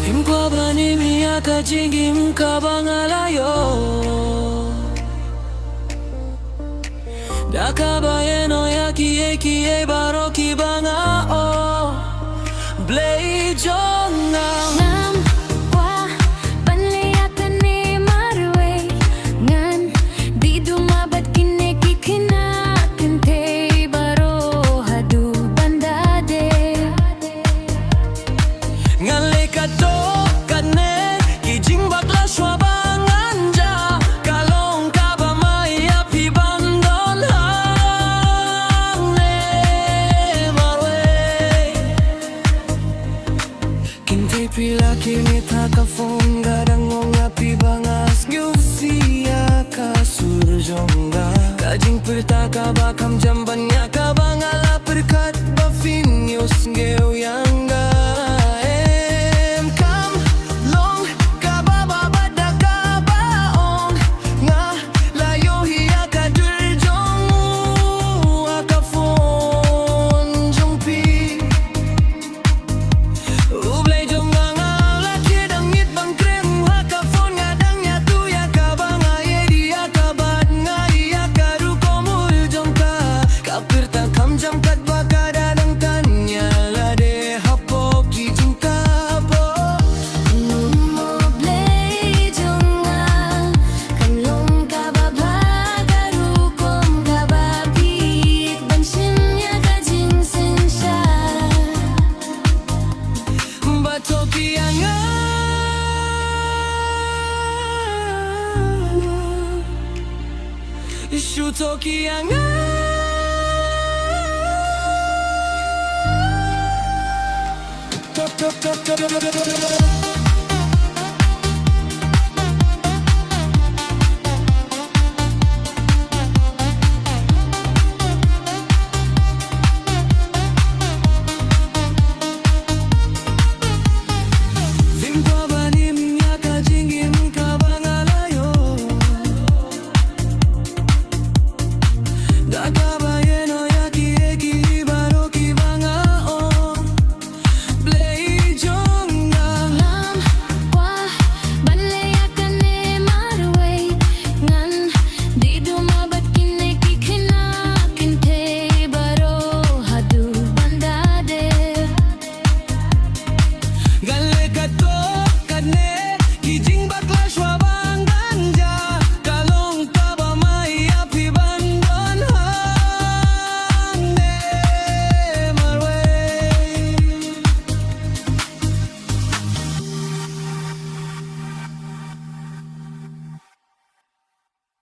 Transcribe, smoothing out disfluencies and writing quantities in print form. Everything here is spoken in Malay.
Imkwabani miaka jingi mkabangalayo Dakabayeno yakie baroki bangao Blei jong Pila kini takafon gadang ngapi bangas gyusia kasur jongga kajing pertaka bakam jambannya kabangala perkat bafin yus ngeu yangga em kam long kababa badaka baong nga layo hiya kadur jong akafon jongpi Blei jong Shutoki anga top top top top top top top Gale kato kane